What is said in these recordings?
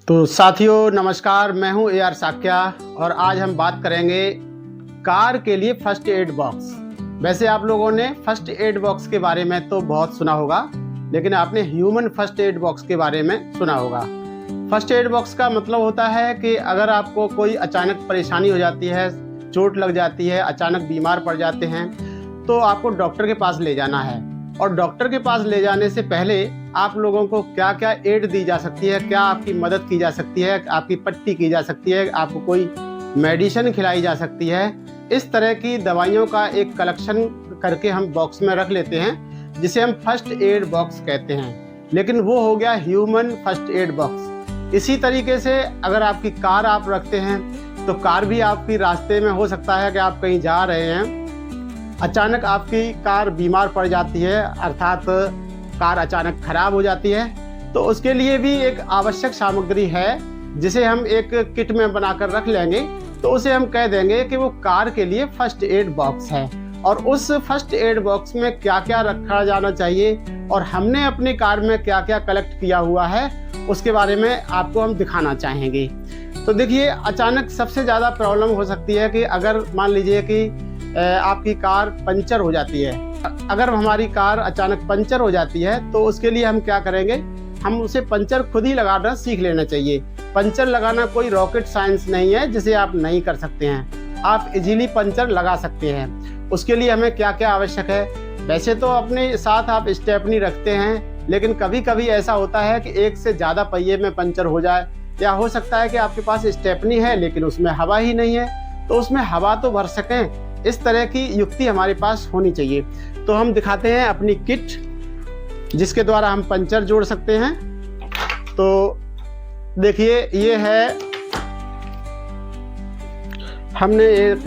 तो साथियों नमस्कार, मैं हूं AR साक्या और आज हम बात करेंगे कार के लिए फर्स्ट एड बॉक्स। वैसे आप लोगों ने फर्स्ट एड बॉक्स के बारे में तो बहुत सुना होगा, लेकिन आपने ह्यूमन फर्स्ट एड बॉक्स के बारे में सुना होगा। फर्स्ट एड बॉक्स का मतलब होता है कि अगर आपको कोई अचानक परेशानी हो जाती है, चोट लग जाती है, अचानक बीमार पड़ जाते हैं, तो आपको डॉक्टर के पास ले जाना है। और डॉक्टर के पास ले जाने से पहले आप लोगों को क्या क्या एड दी जा सकती है, क्या आपकी मदद की जा सकती है, आपकी पट्टी की जा सकती है, आपको कोई मेडिसिन खिलाई जा सकती है, इस तरह की दवाइयों का एक कलेक्शन करके हम बॉक्स में रख लेते हैं, जिसे हम फर्स्ट एड बॉक्स कहते हैं। लेकिन वो हो गया ह्यूमन फर्स्ट एड बॉक्स। इसी तरीके से अगर आपकी कार आप रखते हैं तो कार भी आपकी रास्ते में हो सकता है कि आप कहीं जा रहे हैं, अचानक आपकी कार बीमार पड़ जाती है, अर्थात कार अचानक खराब हो जाती है, तो उसके लिए भी एक आवश्यक सामग्री है जिसे हम एक किट में बनाकर रख लेंगे। तो उसे हम कह देंगे कि वो कार के लिए फर्स्ट एड बॉक्स है। और उस फर्स्ट एड बॉक्स में क्या क्या रखा जाना चाहिए और हमने अपनी कार में क्या क्या कलेक्ट किया हुआ है, उसके बारे में आपको हम दिखाना चाहेंगे। तो देखिए, अचानक सबसे ज़्यादा प्रॉब्लम हो सकती है कि अगर मान लीजिए कि आपकी कार पंचर हो जाती है। अगर हमारी कार अचानक पंचर हो जाती है तो उसके लिए हम क्या करेंगे, हम उसे पंचर खुद ही लगाना सीख लेना चाहिए। पंचर लगाना कोई रॉकेट साइंस नहीं है जिसे आप नहीं कर सकते हैं, आप इजीली पंचर लगा सकते हैं। उसके लिए हमें क्या क्या आवश्यक है, वैसे तो अपने साथ आप स्टेपनी रखते हैं, लेकिन कभी कभी ऐसा होता है कि एक से ज़्यादा पहिए में पंचर हो जाए, या हो सकता है कि आपके पास स्टेपनी है लेकिन उसमें हवा ही नहीं है, तो उसमें हवा तो भर सकें, इस तरह की युक्ति हमारे पास होनी चाहिए। तो हम दिखाते हैं अपनी किट जिसके द्वारा हम पंचर जोड़ सकते हैं। तो देखिए, ये है, हमने एक,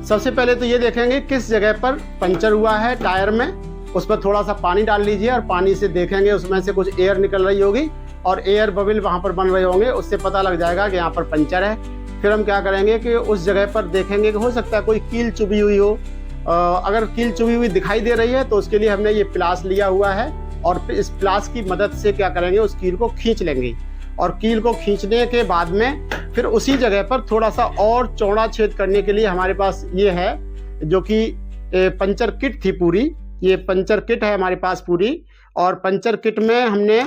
सबसे पहले तो ये देखेंगे किस जगह पर पंचर हुआ है टायर में, उस पर थोड़ा सा पानी डाल लीजिए और पानी से देखेंगे उसमें से कुछ एयर निकल रही होगी और एयर बबल वहाँ पर बन रहे होंगे, उससे पता लग जाएगा कि यहाँ पर पंचर है। फिर हम क्या करेंगे कि उस जगह पर देखेंगे कि हो सकता है कोई कील चुभी हुई हो। अगर कील चुभी हुई दिखाई दे रही है तो उसके लिए हमने ये प्लास लिया हुआ है और फिर इस प्लास की मदद से क्या करेंगे, उस कील को खींच लेंगे। और कील को खींचने के बाद में फिर उसी जगह पर थोड़ा सा और चौड़ा छेद करने के लिए हमारे पास ये है, जो कि पंचर किट थी पूरी। ये पंचर किट है हमारे पास पूरी, और पंचर किट में हमने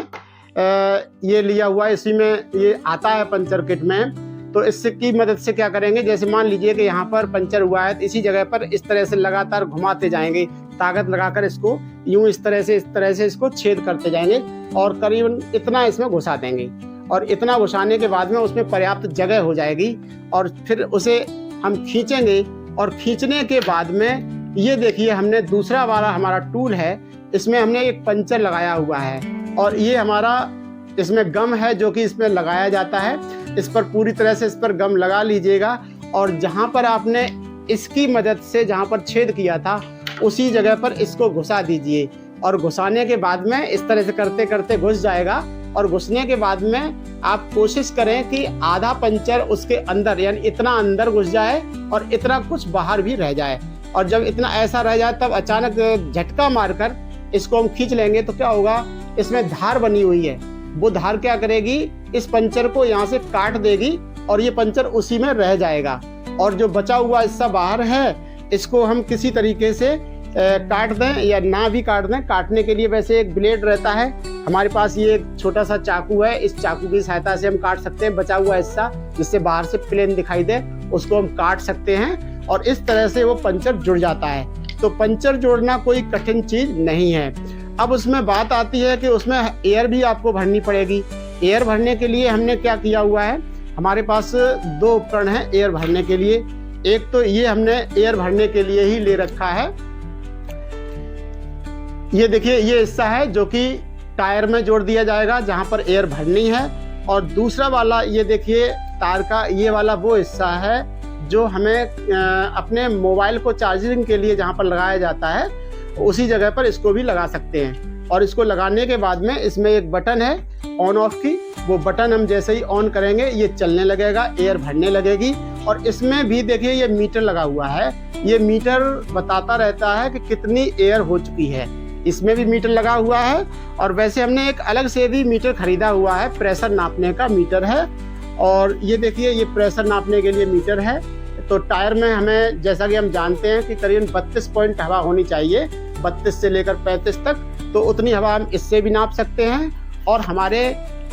ये लिया हुआ है, इसी में ये आता है पंचर किट में। तो इसकी मदद से क्या करेंगे, जैसे मान लीजिए कि यहाँ पर पंचर हुआ है तो इसी जगह पर इस तरह से लगातार घुमाते जाएंगे, ताकत लगाकर इसको यूं इस तरह से इसको छेद करते जाएंगे और करीबन इतना इसमें घुसा देंगे। और इतना घुसाने के बाद में उसमें पर्याप्त जगह हो जाएगी और फिर उसे हम खींचेंगे। और खींचने के बाद में ये देखिए, हमने दूसरा वाला हमारा टूल है, इसमें हमने एक पंचर लगाया हुआ है और ये हमारा इसमें गम है जो कि इसमें लगाया जाता है। इस पर पूरी तरह से इस पर गम लगा लीजिएगा और जहाँ पर आपने इसकी मदद से जहाँ पर छेद किया था उसी जगह पर इसको घुसा दीजिए। और घुसाने के बाद में इस तरह से करते करते घुस जाएगा। और घुसने के बाद में आप कोशिश करें कि आधा पंचर उसके अंदर, यानी इतना अंदर घुस जाए और इतना कुछ बाहर भी रह जाए। और जब इतना ऐसा रह जाए तब अचानक झटका मारकर इसको हम खींच लेंगे तो क्या होगा, इसमें धार बनी हुई है, वो धार क्या करेगी, इस पंचर को यहाँ से काट देगी और ये पंचर उसी में रह जाएगा। और जो बचा हुआ हिस्सा बाहर है इसको हम किसी तरीके से काट दें या ना भी काट दें। काटने के लिए वैसे एक ब्लेड रहता है हमारे पास, ये एक छोटा सा चाकू है, इस चाकू की सहायता से हम काट सकते हैं बचा हुआ हिस्सा, जिससे बाहर से प्लेन दिखाई दे, उसको हम काट सकते हैं और इस तरह से वो पंचर जुड़ जाता है। तो पंचर जोड़ना कोई कठिन चीज नहीं है। अब उसमें बात आती है कि उसमें एयर भी आपको भरनी पड़ेगी। एयर भरने के लिए हमने क्या किया हुआ है, हमारे पास दो उपकरण हैं एयर भरने के लिए। एक तो ये हमने एयर भरने के लिए ही ले रखा है, ये देखिए, ये हिस्सा है जो कि टायर में जोड़ दिया जाएगा जहां पर एयर भरनी है। और दूसरा वाला ये देखिए तार का ये वाला वो हिस्सा है जो हमें अपने मोबाइल को चार्जिंग के लिए जहां पर लगाया जाता है उसी जगह पर इसको भी लगा सकते हैं। और इसको लगाने के बाद में इसमें एक बटन है ऑन ऑफ की, वो बटन हम जैसे ही ऑन करेंगे ये चलने लगेगा, एयर भरने लगेगी। और इसमें भी देखिए ये मीटर लगा हुआ है, ये मीटर बताता रहता है कि कितनी एयर हो चुकी है। इसमें भी मीटर लगा हुआ है। और वैसे हमने एक अलग से भी मीटर खरीदा हुआ है, प्रेशर नापने का मीटर है। और ये देखिए, ये प्रेशर नापने के लिए मीटर है। तो टायर में हमें, जैसा कि हम जानते हैं कि करीबन 32 पॉइंट हवा होनी चाहिए, 32 से लेकर 35 तक, तो उतनी हवा हम इससे भी नाप सकते हैं। और हमारे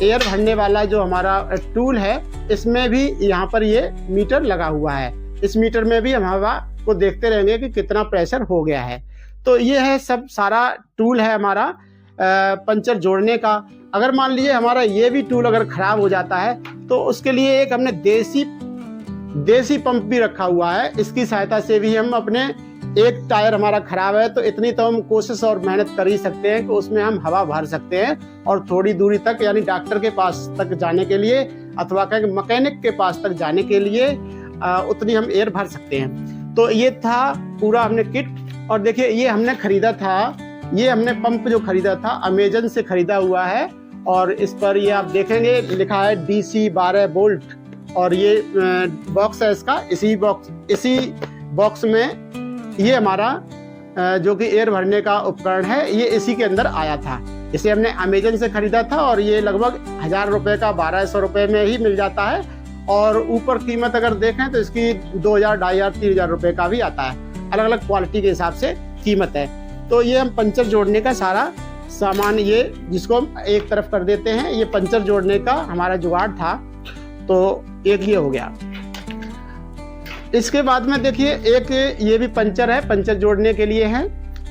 एयर भरने वाला जो हमारा टूल है, इसमें भी यहाँ पर ये मीटर लगा हुआ है। इस मीटर में भी हम हवा को देखते रहेंगे कि कितना प्रेशर हो गया है। तो ये है सब सारा टूल है हमारा पंचर जोड़ने का। अगर मान लीजिए हमारा ये भी टूल अगर खराब हो जाता है, तो उसके लिए एक हमने देसी पंप भी रखा हुआ है। इसकी सहायता से भी हम अपने, एक टायर हमारा खराब है तो इतनी तो हम कोशिश और मेहनत कर ही सकते हैं कि उसमें हम हवा भर सकते हैं, और थोड़ी दूरी तक, यानी डॉक्टर के पास तक जाने के लिए अथवा कहीं मैकेनिक के पास तक जाने के लिए उतनी हम एयर भर सकते हैं। तो ये था पूरा हमने किट। और देखिए, ये हमने खरीदा था, ये हमने पंप जो खरीदा था अमेजन से खरीदा हुआ है। और इस पर ये आप देखेंगे लिखा है DC 12 वोल्ट। और ये बॉक्स है इसका, इसी बॉक्स में ये हमारा जो कि एयर भरने का उपकरण है, ये इसी के अंदर आया था। इसे हमने अमेजन से खरीदा था और ये लगभग 1000 रुपये का 1200 रुपये में ही मिल जाता है। और ऊपर कीमत अगर देखें तो इसकी 2000, 2500, 3000 रुपये का भी आता है। अलग अलग क्वालिटी के हिसाब से कीमत है। तो ये हम पंचर जोड़ने का सारा सामान, ये जिसको हम एक तरफ कर देते हैं, ये पंचर जोड़ने का हमारा जुगाड़ था। तो एक ये हो गया। इसके बाद में देखिए, एक ये भी पंचर है, पंचर जोड़ने के लिए है।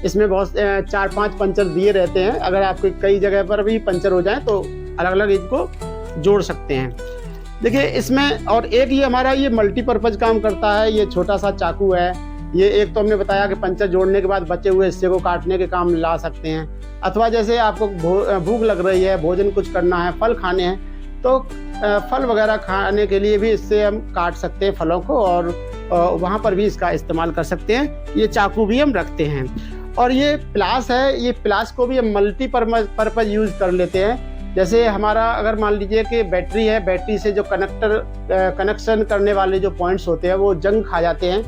इसमें बहुत 4-5 पंचर दिए रहते हैं। अगर आपके कई जगह पर भी पंचर हो जाए तो अलग अलग इनको जोड़ सकते हैं। देखिए इसमें, और एक ये हमारा ये मल्टीपर्पज काम करता है। ये छोटा सा चाकू है। ये एक तो हमने बताया कि पंचर जोड़ने के बाद बचे हुए हिस्से को काटने के काम ला सकते हैं, अथवा जैसे आपको भूख लग रही है, भोजन कुछ करना है, फल खाने हैं, तो फल वगैरह खाने के लिए भी इससे हम काट सकते हैं फलों को, और वहाँ पर भी इसका इस्तेमाल कर सकते हैं। ये चाकू भी हम रखते हैं। और ये प्लास है, ये प्लास को भी हम मल्टीपर्पज यूज कर लेते हैं। जैसे हमारा अगर मान लीजिए कि बैटरी है, बैटरी से जो कनेक्शन करने वाले जो पॉइंट्स होते हैं वो जंग खा जाते हैं,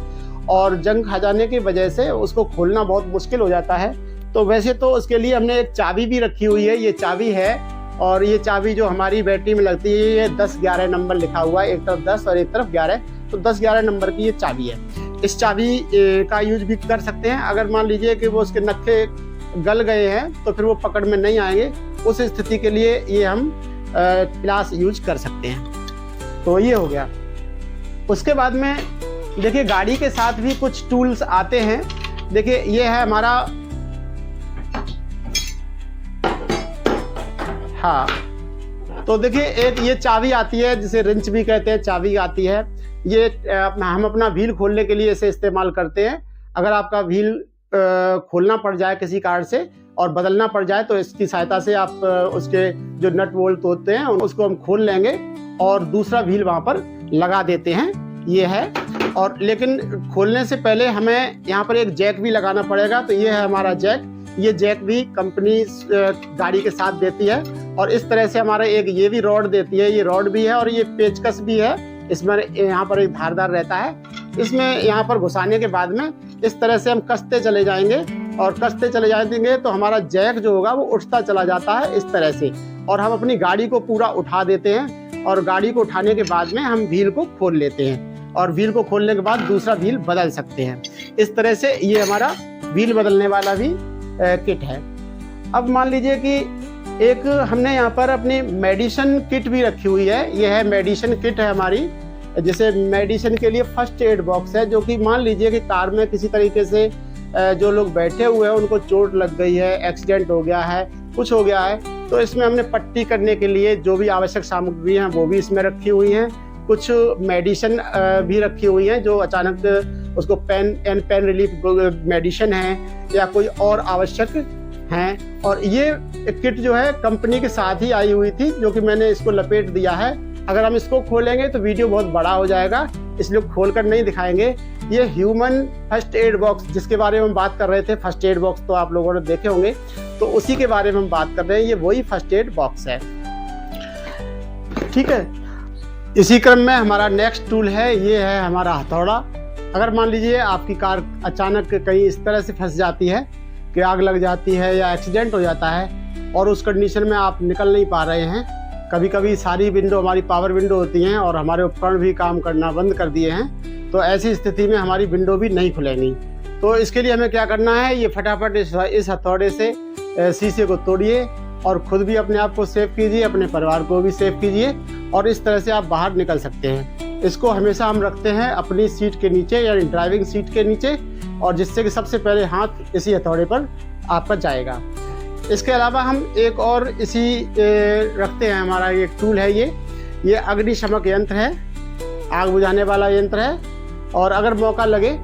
और जंग खा जाने की वजह से उसको खोलना बहुत मुश्किल हो जाता है। तो वैसे तो उसके लिए हमने एक चाबी भी रखी हुई है। ये चाबी है, और ये चाबी जो हमारी बैटरी में लगती है, ये 10-11 नंबर लिखा हुआ है, एक तरफ 10 और एक तरफ 11, तो 10-11 नंबर की ये चाबी है। इस चाबी का यूज भी कर सकते हैं। अगर मान लीजिए कि वो उसके नक्खे गल गए हैं तो फिर वो पकड़ में नहीं आएंगे, उस स्थिति के लिए ये हम प्लास यूज कर सकते हैं। तो ये हो गया। उसके बाद में देखिए, गाड़ी के साथ भी कुछ टूल्स आते हैं। देखिए ये है हमारा, हाँ, तो देखिए एक ये चाबी आती है, जिसे रिंच भी कहते हैं, चाबी आती है। ये हम अपना व्हील खोलने के लिए इसे इस्तेमाल करते हैं। अगर आपका व्हील खोलना पड़ जाए किसी कारण से और बदलना पड़ जाए, तो इसकी सहायता से आप उसके जो नट बोल्ट होते हैं उसको हम खोल लेंगे और दूसरा व्हील वहाँ पर लगा देते हैं। ये है। और लेकिन खोलने से पहले हमें यहाँ पर एक जैक भी लगाना पड़ेगा। तो ये है हमारा जैक। ये जैक भी कंपनी गाड़ी के साथ देती है। और इस तरह से हमारा एक ये भी रॉड देती है, ये रॉड भी है और ये पेचकस भी है। इसमें यहाँ पर एक धारदार रहता है, इसमें यहाँ पर घुसाने के बाद में इस तरह से हम कसते चले जाएंगे, और कसते चले जाएंगे तो हमारा जैक जो होगा वो उठता चला जाता है इस तरह से। और हम अपनी गाड़ी को पूरा उठा देते हैं, और गाड़ी को उठाने के बाद में हम व्हील को खोल लेते हैं, और व्हील को खोलने के बाद दूसरा व्हील बदल सकते हैं। इस तरह से ये हमारा व्हील बदलने वाला भी किट है। अब मान लीजिए कि एक हमने यहाँ पर अपनी मेडिसिन किट भी रखी हुई है। यह है मेडिसिन किट है हमारी, जैसे मेडिसिन के लिए फर्स्ट एड बॉक्स है, जो कि मान लीजिए कि कार में किसी तरीके से जो लोग बैठे हुए हैं उनको चोट लग गई है, एक्सीडेंट हो गया है, कुछ हो गया है, तो इसमें हमने पट्टी करने के लिए जो भी आवश्यक सामग्री हैं वो भी इसमें रखी हुई हैं। कुछ मेडिसिन भी रखी हुई हैं जो अचानक उसको पेन रिलीफ मेडिसिन है या कोई और आवश्यक हैं। और ये किट जो है कंपनी के साथ ही आई हुई थी, जो कि मैंने इसको लपेट दिया है। अगर हम इसको खोलेंगे तो वीडियो बहुत बड़ा हो जाएगा, इसलिए खोल कर नहीं दिखाएंगे। ये ह्यूमन फर्स्ट एड बॉक्स जिसके बारे में हम बात कर रहे थे, फर्स्ट एड बॉक्स तो आप लोगों ने देखे होंगे, तो उसी के बारे में हम बात कर रहे हैं। ये वही फर्स्ट एड बॉक्स है, ठीक है। इसी क्रम में हमारा नेक्स्ट टूल है, ये है हमारा हथौड़ा। अगर मान लीजिए आपकी कार अचानक कहीं इस तरह से फंस जाती है कि आग लग जाती है या एक्सीडेंट हो जाता है और उस कंडीशन में आप निकल नहीं पा रहे हैं, कभी कभी सारी विंडो हमारी पावर विंडो होती हैं और हमारे उपकरण भी काम करना बंद कर दिए हैं, तो ऐसी स्थिति में हमारी विंडो भी नहीं खुलेंगी। तो इसके लिए हमें क्या करना है, ये फटाफट इस हथौड़े से शीशे को तोड़िए और खुद भी अपने आप को सेव कीजिए, अपने परिवार को भी सेव कीजिए और इस तरह से आप बाहर निकल सकते हैं। इसको हमेशा हम रखते हैं अपनी सीट के नीचे यानी ड्राइविंग सीट के नीचे, और जिससे कि सबसे पहले हाथ इसी हथौड़े पर आपका जाएगा। इसके अलावा हम एक और इसी रखते हैं, हमारा एक टूल है ये अग्निशमक यंत्र है, आग बुझाने वाला यंत्र है, और अगर मौका लगे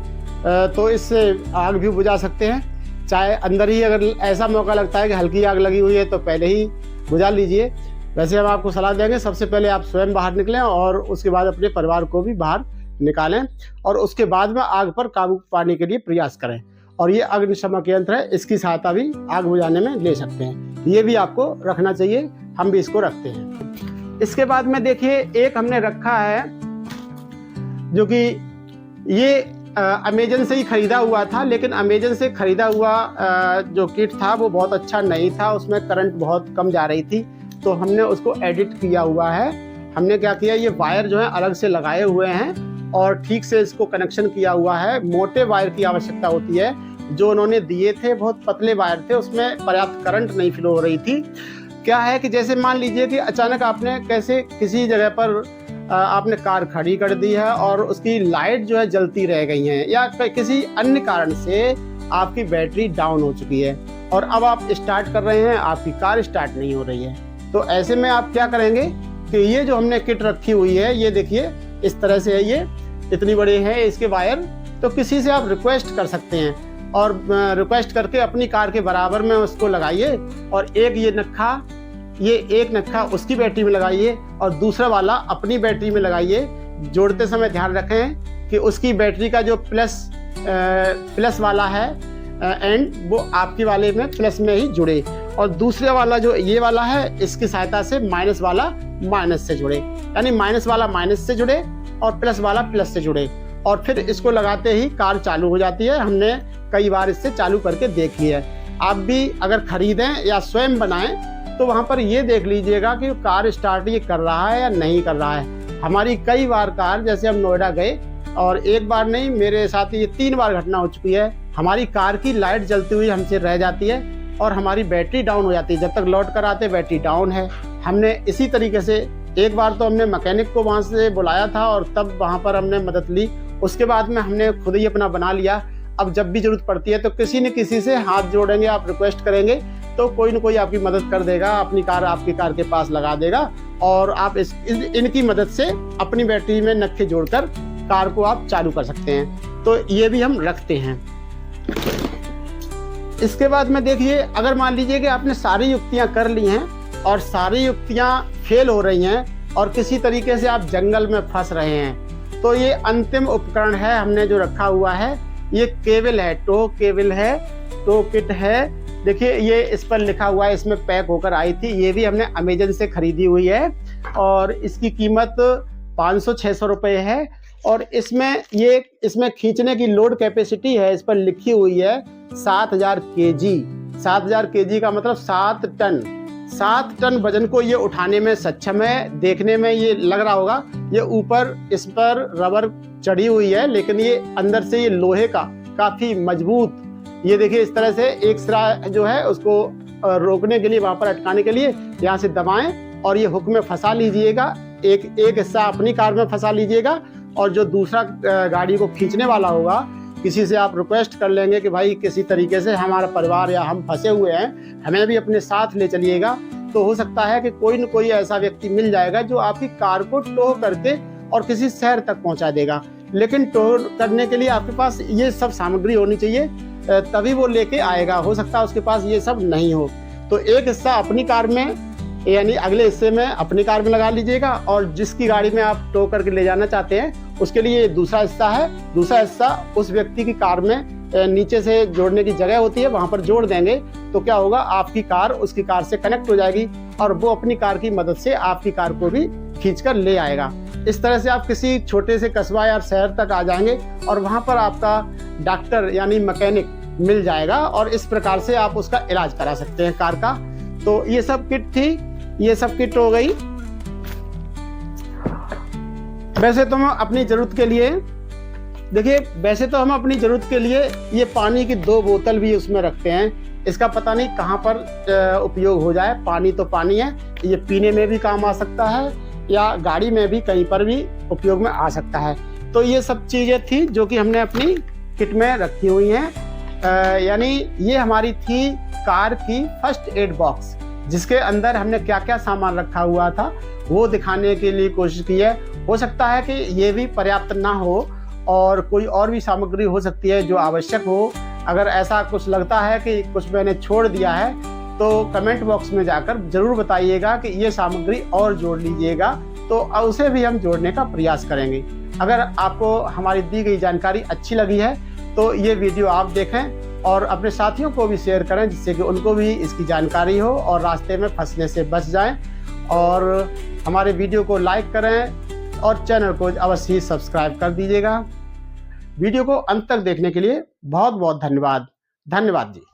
तो इससे आग भी बुझा सकते हैं। चाहे अंदर ही अगर ऐसा मौका लगता है कि हल्की आग लगी हुई है तो पहले ही बुझा लीजिए। वैसे हम आपको सलाह देंगे सबसे पहले आप स्वयं बाहर निकलें और उसके बाद अपने परिवार को भी बाहर निकालें और उसके बाद में आग पर काबू पाने के लिए प्रयास करें। और ये अग्निशमक यंत्र है, इसकी सहायता भी आग बुझाने में ले सकते हैं। ये भी आपको रखना चाहिए, हम भी इसको रखते हैं। इसके बाद में देखिए एक हमने रखा है जो कि ये अमेजन से ही खरीदा हुआ था, लेकिन अमेजन से खरीदा हुआ जो किट था वो बहुत अच्छा नहीं था, उसमें करंट बहुत कम जा रही थी, तो हमने उसको एडिट किया हुआ है। हमने क्या किया, ये वायर जो है अलग से लगाए हुए हैं और ठीक से इसको कनेक्शन किया हुआ है। मोटे वायर की आवश्यकता होती है, जो उन्होंने दिए थे बहुत पतले वायर थे, उसमें पर्याप्त करंट नहीं फ्लो हो रही थी। क्या है कि जैसे मान लीजिए कि अचानक आपने कैसे किसी जगह पर आपने कार खड़ी कर दी है और उसकी लाइट जो है जलती रह गई है, या किसी अन्य कारण से आपकी बैटरी डाउन हो चुकी है और अब आप स्टार्ट कर रहे हैं, आपकी कार स्टार्ट नहीं हो रही है। तो ऐसे में आप क्या करेंगे कि ये जो हमने किट रखी हुई है, ये देखिए इस तरह से है, ये इतनी बड़ी है इसके वायर, तो किसी से आप रिक्वेस्ट कर सकते हैं और रिक्वेस्ट करके अपनी कार के बराबर में उसको लगाइए और एक नक्खा उसकी बैटरी में लगाइए और दूसरा वाला अपनी बैटरी में लगाइए। जोड़ते समय ध्यान रखें कि उसकी बैटरी का जो प्लस वाला है एंड वो आपके वाले में प्लस में ही जुड़े, और दूसरे वाला जो ये वाला है इसकी सहायता से माइनस वाला माइनस से जुड़े, यानी माइनस वाला माइनस से जुड़े और प्लस वाला प्लस से जुड़े, और फिर इसको लगाते ही कार चालू हो जाती है। हमने कई बार इससे चालू करके देखी है। आप भी अगर खरीदें या स्वयं बनाएं तो वहाँ पर ये देख लीजिएगा कि कार स्टार्ट ये कर रहा है या नहीं कर रहा है। हमारी कई बार कार, जैसे हम नोएडा गए और एक बार नहीं मेरे साथ ये 3 बार घटना हो चुकी है, हमारी कार की लाइट जलती हुई हमसे रह जाती है और हमारी बैटरी डाउन हो जाती है। जब तक लौट कर आते बैटरी डाउन है। हमने इसी तरीके से एक बार तो हमने मैकेनिक को वहाँ से बुलाया था और तब वहाँ पर हमने मदद ली, उसके बाद में हमने खुद ही अपना बना लिया। अब जब भी जरूरत पड़ती है तो किसी न किसी से हाथ जोड़ेंगे, आप रिक्वेस्ट करेंगे तो कोई न कोई आपकी मदद कर देगा, अपनी कार आपकी कार के पास लगा देगा और आप इनकी मदद से अपनी बैटरी में नक्खे जोड़कर कार को आप चालू कर सकते हैं। तो ये भी हम रखते हैं। इसके बाद में देखिए, अगर मान लीजिए कि आपने सारी युक्तियां कर ली हैं और सारी युक्तियां फेल हो रही हैं और किसी तरीके से आप जंगल में फंस रहे हैं, तो ये अंतिम उपकरण है हमने जो रखा हुआ है। ये केबल है, टो केबल है, टो किट है। देखिए ये इस पर लिखा हुआ है, इसमें पैक होकर आई थी। ये भी हमने अमेजन से खरीदी हुई है और इसकी कीमत 500-600 रुपये है। और इसमें खींचने की लोड कैपेसिटी है, इस पर लिखी हुई है 7000 केजी। 7000 केजी का मतलब 7 टन। 7 टन वजन को ये उठाने में सक्षम है। देखने में ये लग रहा होगा, ये ऊपर इस पर रबर चढ़ी हुई है, लेकिन ये अंदर से ये लोहे का काफी मजबूत। ये देखिए इस तरह से एक सिरा जो है उसको रोकने के लिए, वहां पर अटकाने के लिए यहाँ से दबाएं और ये हुक में फंसा लीजिएगा। एक हिस्सा अपनी कार में फंसा लीजिएगा और जो दूसरा गाड़ी को खींचने वाला होगा, किसी से आप रिक्वेस्ट कर लेंगे कि भाई किसी तरीके से हमारा परिवार या हम फंसे हुए हैं, हमें भी अपने साथ ले चलिएगा। तो हो सकता है कि कोई न कोई ऐसा व्यक्ति मिल जाएगा जो आपकी कार को टो करके और किसी शहर तक पहुंचा देगा। लेकिन टो करने के लिए आपके पास ये सब सामग्री होनी चाहिए, तभी वो लेके आएगा। हो सकता है उसके पास ये सब नहीं हो। तो एक हिस्सा अपनी कार में, यानी अगले हिस्से में अपनी कार में लगा लीजिएगा और जिसकी गाड़ी में आप टो करके ले जाना चाहते हैं उसके लिए दूसरा हिस्सा है। दूसरा हिस्सा उस व्यक्ति की कार में नीचे से जोड़ने की जगह होती है, वहां पर जोड़ देंगे तो क्या होगा, आपकी कार उसकी कार से कनेक्ट हो जाएगी और वो अपनी कार की मदद से आपकी कार को भी खींचकर ले आएगा। इस तरह से आप किसी छोटे से कस्बा या शहर तक आ जाएंगे और वहां पर आपका डॉक्टर यानी मैकेनिक मिल जाएगा और इस प्रकार से आप उसका इलाज करा सकते हैं कार का। तो ये सब किट थी, ये सब किट हो गई। वैसे तो हम अपनी जरूरत के लिए ये पानी की 2 बोतल भी उसमें रखते हैं। इसका पता नहीं कहाँ पर उपयोग हो जाए। पानी तो पानी है, ये पीने में भी काम आ सकता है या गाड़ी में भी कहीं पर भी उपयोग में आ सकता है। तो ये सब चीज़ें थी जो कि हमने अपनी किट में रखी हुई हैं। यानी ये हमारी थी कार की फर्स्ट एड बॉक्स, जिसके अंदर हमने क्या क्या सामान रखा हुआ था वो दिखाने के लिए कोशिश की है। हो सकता है कि ये भी पर्याप्त ना हो और कोई और भी सामग्री हो सकती है जो आवश्यक हो। अगर ऐसा कुछ लगता है कि कुछ मैंने छोड़ दिया है तो कमेंट बॉक्स में जाकर जरूर बताइएगा कि ये सामग्री और जोड़ लीजिएगा, तो उसे भी हम जोड़ने का प्रयास करेंगे। अगर आपको हमारी दी गई जानकारी अच्छी लगी है तो ये वीडियो आप देखें और अपने साथियों को भी शेयर करें, जिससे कि उनको भी इसकी जानकारी हो और रास्ते में फंसने से बच जाएं। और हमारे वीडियो को लाइक करें और चैनल को अवश्य ही सब्सक्राइब कर दीजिएगा। वीडियो को अंत तक देखने के लिए बहुत बहुत धन्यवाद। धन्यवाद जी।